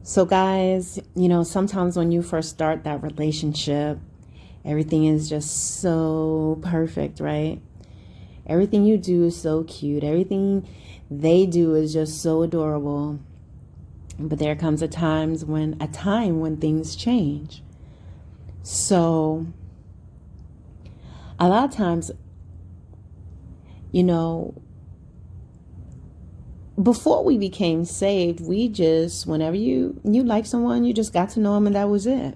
So guys, sometimes when you first start that relationship, everything is just so perfect, right? Everything you do is so cute. Everything they do is just so adorable. But there comes a time when things change. So a lot of times, you know, before we became saved, we just, whenever you like someone, you just got to know them and that was it.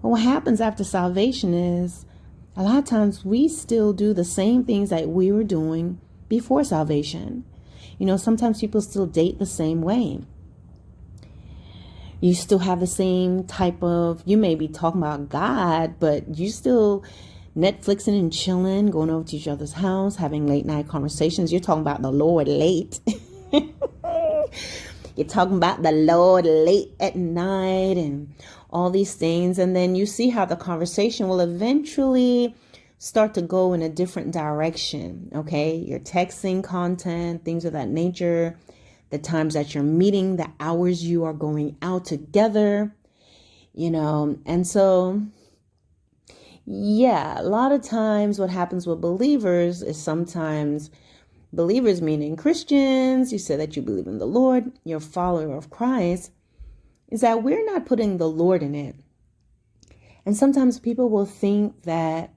But what happens after salvation is a lot of times we still do the same things that we were doing before salvation. Sometimes people still date the same way. You still have the same type of, you may be talking about God, but you still Netflixing and chilling, going over to each other's house, having late night conversations. You're talking about the Lord late. You're talking about the Lord late at night and all these things. And then you see how the conversation will eventually start to go in a different direction. Okay. You're texting content, things of that nature, the times that you're meeting, the hours you are going out together, and so, yeah, a lot of times what happens with believers is sometimes believers, meaning Christians, you say that you believe in the Lord, you're a follower of Christ, is that we're not putting the Lord in it. And sometimes people will think that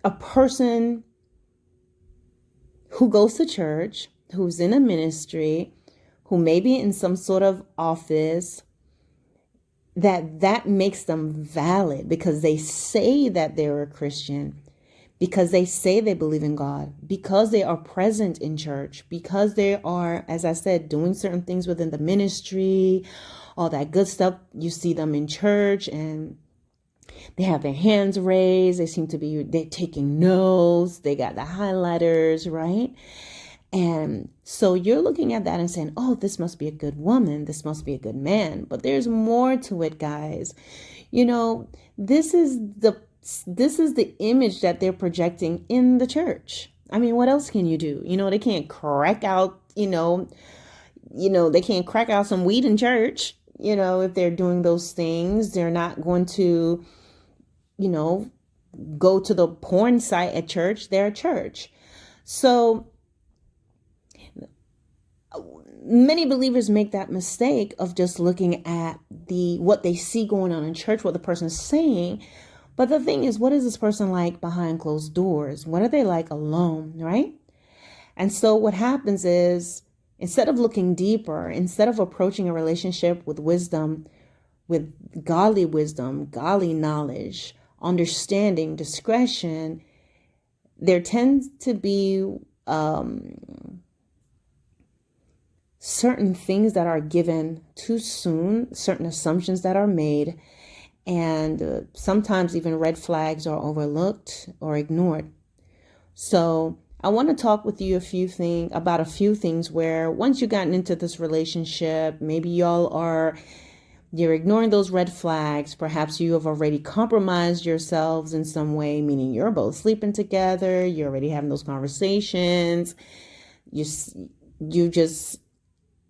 a person who goes to church, who's in a ministry, who may be in some sort of office, that makes them valid because they say that they're a Christian, because they say they believe in God, because they are present in church, because they are, as I said, doing certain things within the ministry, all that good stuff. You see them in church and they have their hands raised. They're taking notes. They got the highlighters, right? And so you're looking at that and saying, oh, this must be a good woman. This must be a good man. But there's more to it, guys. This is the image that they're projecting in the church. I mean, what else can you do? They can't crack out, they can't crack out some weed in church. If they're doing those things, they're not going to, go to the porn site at church. They're at church. So many believers make that mistake of just looking at what they see going on in church, what the person's saying. But the thing is, what is this person like behind closed doors? What are they like alone, right? And so what happens is, instead of looking deeper, instead of approaching a relationship with wisdom, with godly wisdom, godly knowledge, understanding, discretion, there tends to be certain things that are given too soon, certain assumptions that are made, and sometimes even red flags are overlooked or ignored. So I want to talk with you about a few things where once you've gotten into this relationship, maybe you're ignoring those red flags. Perhaps you have already compromised yourselves in some way, meaning you're both sleeping together. You're already having those conversations.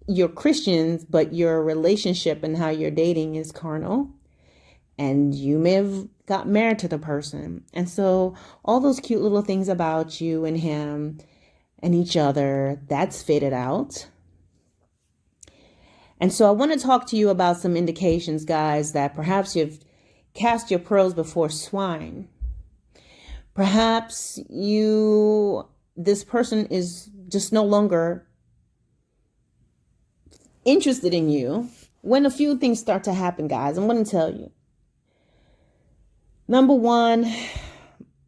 You're Christians, but your relationship and how you're dating is carnal. And you may have got married to the person. And so all those cute little things about you and him and each other, that's faded out. And so I want to talk to you about some indications, guys, that perhaps you've cast your pearls before swine. Perhaps this person is just no longer interested in you when a few things start to happen, guys. I'm going to tell you. Number one,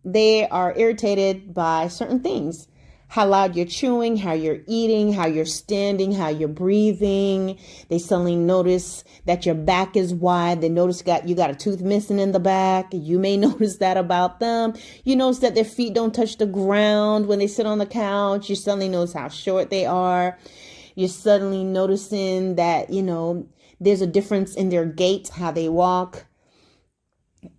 they are irritated by certain things. How loud you're chewing, how you're eating, how you're standing, how you're breathing. They suddenly notice that your back is wide. They notice you got a tooth missing in the back. You may notice that about them. You notice that their feet don't touch the ground when they sit on the couch. You suddenly notice how short they are. You're suddenly noticing that, there's a difference in their gait, how they walk.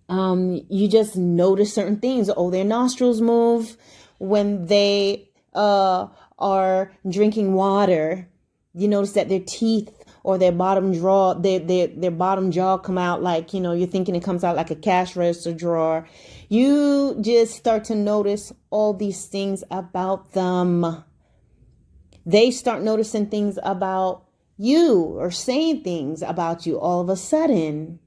You just notice certain things. Oh, their nostrils move when they are drinking water. You notice that their teeth or their bottom drawer, their bottom jaw come out like, you're thinking it comes out like a cash register drawer. You just start to notice all these things about them. They start noticing things about you or saying things about you all of a sudden.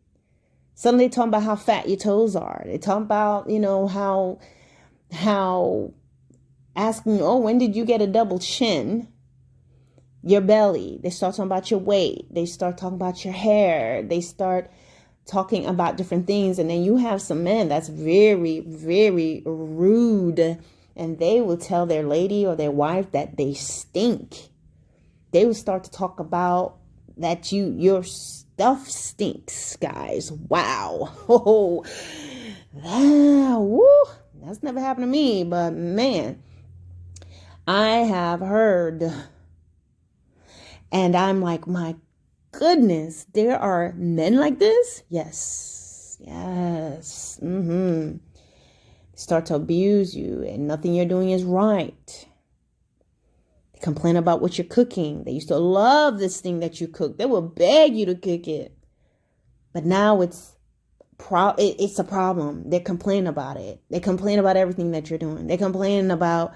Suddenly they're talking about how fat your toes are. They talk about, how asking, oh, when did you get a double chin? Your belly. They start talking about your weight. They start talking about your hair. They start talking about different things. And then you have some men that's very, very rude. And they will tell their lady or their wife that they stink. They will start to talk about that your stuff stinks, guys. Wow. Oh, that's never happened to me. But man, I have heard. And I'm like, my goodness, there are men like this? Yes. Start to abuse you and nothing you're doing is right. They complain about what you're cooking. They used to love this thing that you cook. They will beg you to cook it. But now it's a problem. They're complaining about it. They complain about everything that you're doing. They complain about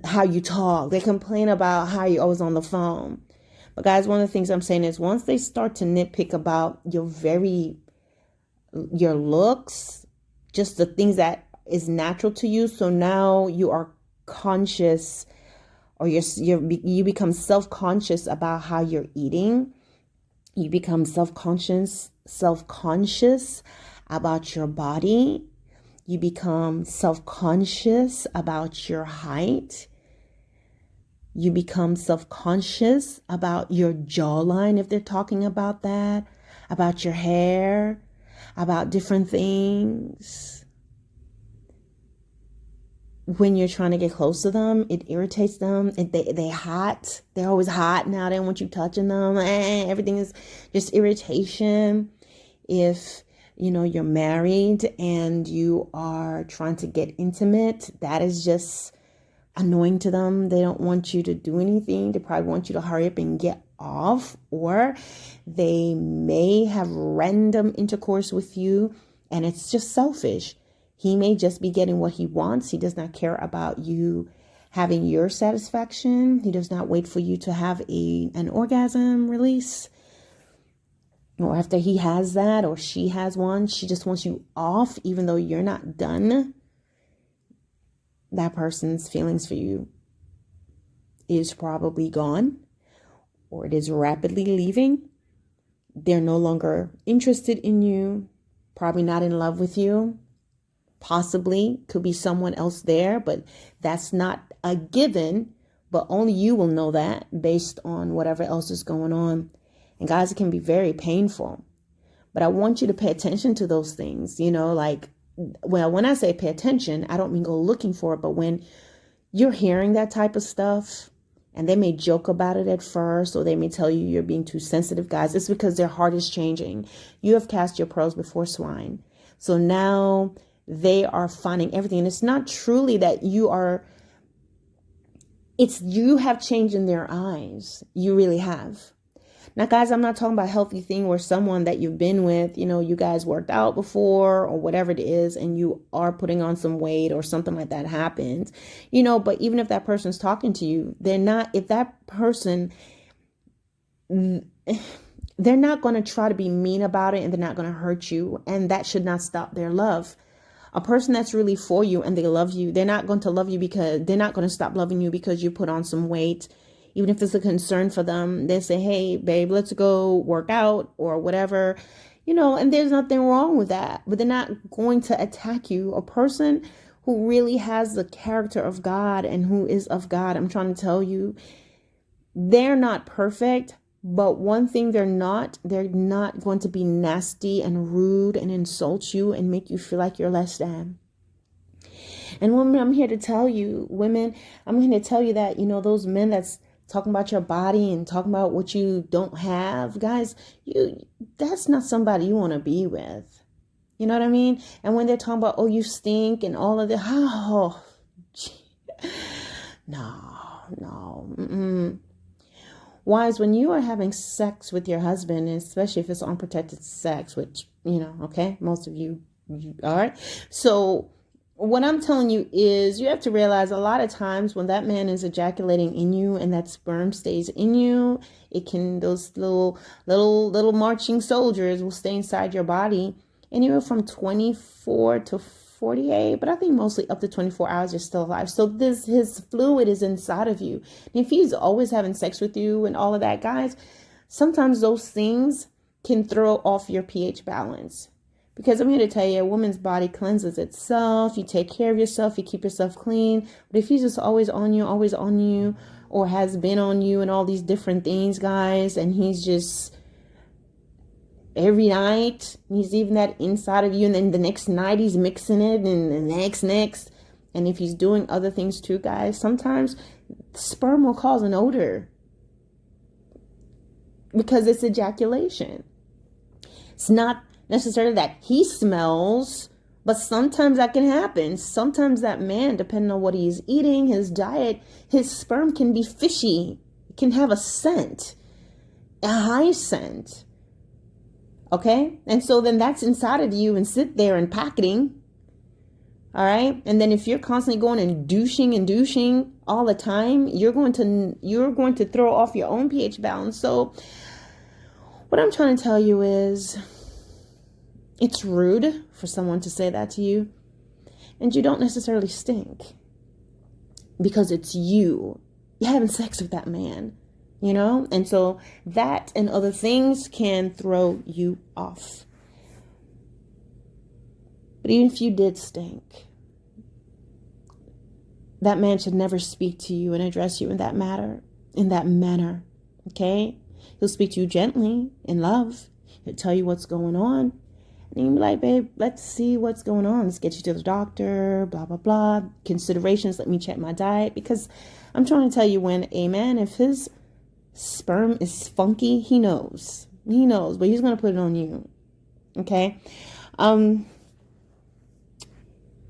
how you talk. They complain about how you're always on the phone. But guys, one of the things I'm saying is once they start to nitpick about your looks, just the things that is natural to you. So now you are conscious, or you become self-conscious about how you're eating. You become self-conscious about your body. You become self-conscious about your height. You become self-conscious about your jawline, if they're talking about that, about your hair, about different things. When you're trying to get close to them, it irritates them. They hot. They're always hot now. They don't want you touching them. Everything is just irritation. If you're married and you are trying to get intimate, that is just annoying to them. They don't want you to do anything. They probably want you to hurry up and get off, or they may have random intercourse with you and it's just selfish. He may just be getting what he wants. He does not care about you having your satisfaction. He does not wait for you to have an orgasm release. Or after he has that, or she has one, she just wants you off even though you're not done. That person's feelings for you is probably gone, or it is rapidly leaving. They're no longer interested in you, probably not in love with you. Possibly could be someone else there, but that's not a given. But only you will know that based on whatever else is going on. And guys, it can be very painful. But I want you to pay attention to those things, when I say pay attention, I don't mean go looking for it, but when you're hearing that type of stuff, and they may joke about it at first, or they may tell you you're being too sensitive, guys, it's because their heart is changing. You have cast your pearls before swine. So now they are finding everything. And it's not truly that you have changed in their eyes. You really have. Now, guys, I'm not talking about a healthy thing where someone that you've been with, you guys worked out before or whatever it is, and you are putting on some weight or something like that happens, but even if that person's talking to you, they're not going to try to be mean about it, and they're not going to hurt you. And that should not stop their love. A person that's really for you and they love you, they're not going to love you because they're not going to stop loving you because you put on some weight. Even if it's a concern for them, they say, hey, babe, let's go work out or whatever, and there's nothing wrong with that. But they're not going to attack you. A person who really has the character of God and who is of God, I'm trying to tell you, they're not perfect. But one thing they're not going to be nasty and rude and insult you and make you feel like you're less than. And women, I'm here to tell you, that, those men that's talking about your body and talking about what you don't have, guys, that's not somebody you want to be with. You know what I mean? And when they're talking about, oh, you stink and all of that, no. Wives, when you are having sex with your husband, especially if it's unprotected sex, which, okay, most of you, all right. So what I'm telling you is you have to realize a lot of times when that man is ejaculating in you and that sperm stays in you, those little marching soldiers will stay inside your body anywhere from 24 to 48, but I think mostly up to 24 hours you're still alive. So his fluid is inside of you. And if he's always having sex with you and all of that, guys, sometimes those things can throw off your pH balance. Because I'm here to tell you, a woman's body cleanses itself. You take care of yourself. You keep yourself clean. But if he's just always on you, or has been on you and all these different things, guys, and he's just every night, he's even that inside of you, and then the next night he's mixing it, and the next. And if he's doing other things too, guys, sometimes sperm will cause an odor because it's ejaculation. It's not necessarily that he smells, but sometimes that can happen. Sometimes that man, depending on what he's eating, his diet, his sperm can be fishy. It can have a scent, a high scent. Okay? And so then that's inside of you and sit there and packeting. All right? And then if you're constantly going and douching all the time, you're going to throw off your own pH balance. So what I'm trying to tell you is, it's rude for someone to say that to you, and you don't necessarily stink because it's you. You're having sex with that man, and so that and other things can throw you off. But even if you did stink, that man should never speak to you and address you in that manner. Okay? He'll speak to you gently in love. He'll tell you what's going on. And you'll be like, babe, let's see what's going on. Let's get you to the doctor, blah, blah, blah. Considerations, let me check my diet. Because I'm trying to tell you, when a man, if his sperm is funky, he knows. He knows, but he's going to put it on you. Okay?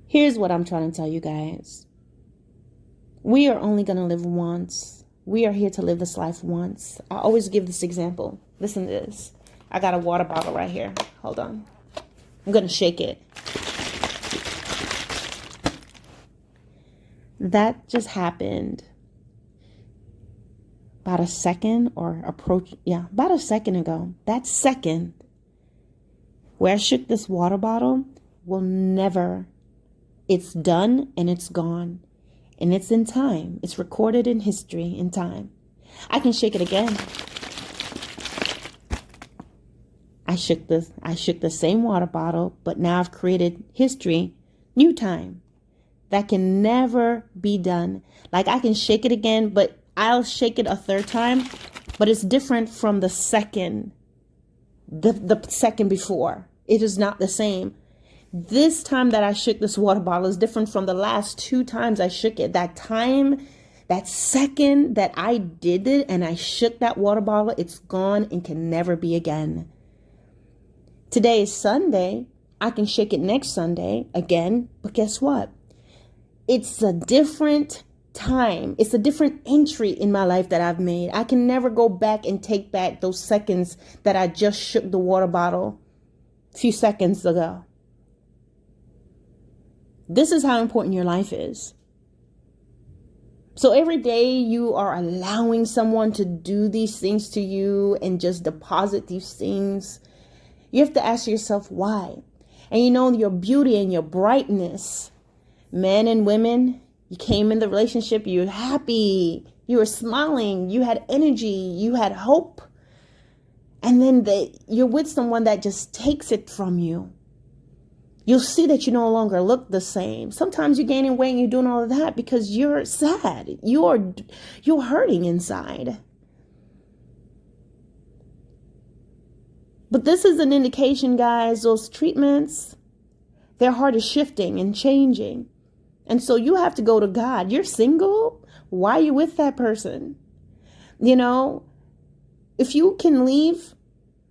Here's what I'm trying to tell you guys. We are only going to live once. We are here to live this life once. I always give this example. Listen to this. I got a water bottle right here. Hold on. I'm going to shake it. That just happened about a second ago. That second where I shook this water bottle will never, it's done and it's gone. And it's in time. It's recorded in history in time. I can shake it again. I shook the same water bottle, but now I've created history, new time. That can never be done. Like, I can shake it again, but I'll shake it a third time, but it's different from the second before. It is not the same. This time that I shook this water bottle is different from the last 2 times I shook it. That time, that second that I did it and I shook that water bottle, it's gone and can never be again. Today is Sunday. I can shake it next Sunday again, but guess what? It's a different time. It's a different entry in my life that I've made. I can never go back and take back those seconds that I just shook the water bottle a few seconds ago. This is how important your life is. So every day you are allowing someone to do these things to you and just deposit these things, you have to ask yourself why. And your beauty and your brightness. Men and women, you came in the relationship, you were happy, you were smiling, you had energy, you had hope. And then you're with someone that just takes it from you. You'll see that you no longer look the same. Sometimes you're gaining weight and you're doing all of that because you're sad. You're hurting inside. But this is an indication, guys, those treatments, their heart is shifting and changing. And so you have to go to God. You're single. Why are you with that person? If you can leave,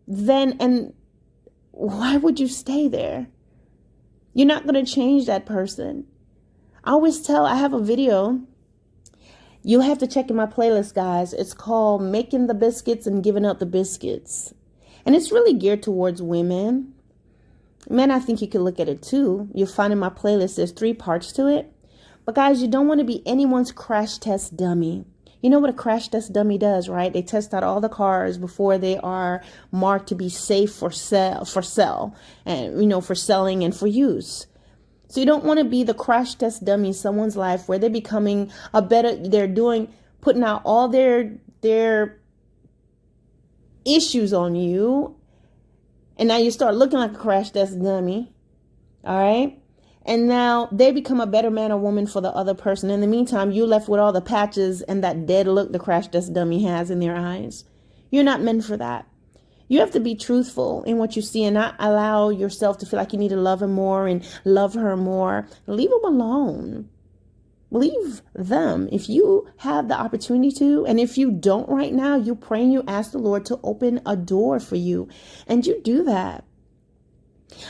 and why would you stay there? You're not going to change that person. I have a video, You'll have to check in my playlist, guys. It's called Making the Biscuits and Giving Out the Biscuits. And it's really geared towards women. Men, I think you could look at it too. You'll find in my playlist, there's 3 parts to it. But guys, you don't want to be anyone's crash test dummy. You know what a crash test dummy does, right? They test out all the cars before they are marked to be safe for sell, and for selling and for use. So you don't want to be the crash test dummy in someone's life where they're becoming putting out all their issues on you. And now you start looking like a crash test dummy. All right. And now they become a better man or woman for the other person. In the meantime, you're left with all the patches and that dead look the crash test dummy has in their eyes. You're not meant for that. You have to be truthful in what you see and not allow yourself to feel like you need to love him more and love her more. Leave them alone. Leave them if you have the opportunity to. And if you don't right now, you pray and you ask the Lord to open a door for you. And you do that.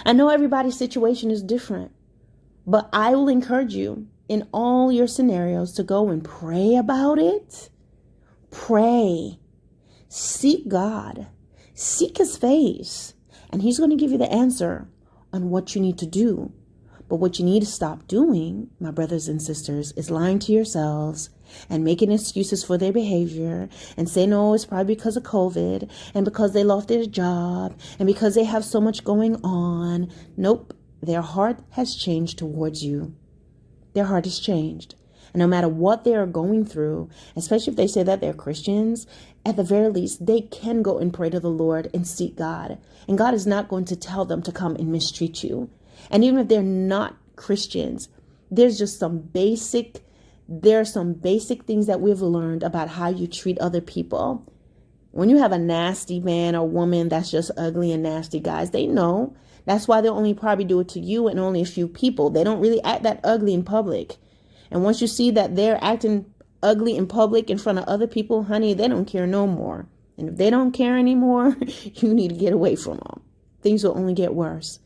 I know everybody's situation is different. But I will encourage you in all your scenarios to go and pray about it. Pray. Seek God. Seek his face. And he's going to give you the answer on what you need to do. But what you need to stop doing, my brothers and sisters, is lying to yourselves and making excuses for their behavior and say, no, it's probably because of COVID and because they lost their job and because they have so much going on. Nope. Their heart has changed towards you. Their heart has changed. And no matter what they are going through, especially if they say that they're Christians, at the very least, they can go and pray to the Lord and seek God. And God is not going to tell them to come and mistreat you. And even if they're not Christians, there's some basic things that we've learned about how you treat other people. When you have a nasty man or woman that's just ugly and nasty, guys, they know. That's why they'll only probably do it to you and only a few people. They don't really act that ugly in public. And once you see that they're acting ugly in public in front of other people, honey, they don't care no more. And if they don't care anymore, you need to get away from them. Things will only get worse.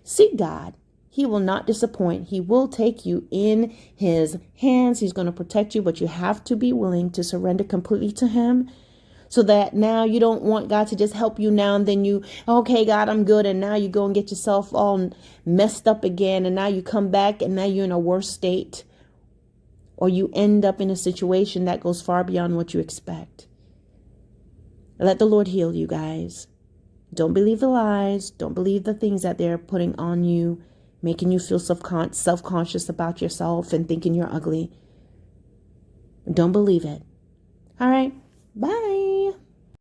Seek God. He will not disappoint. He will take you in his hands. He's going to protect you, but you have to be willing to surrender completely to him. So that now you don't want God to just help you now and then okay, God, I'm good. And now you go and get yourself all messed up again. And now you come back and now you're in a worse state. Or you end up in a situation that goes far beyond what you expect. Let the Lord heal you, guys. Don't believe the lies. Don't believe the things that they're putting on you, making you feel self-conscious about yourself and thinking you're ugly. Don't believe it. All right. Bye.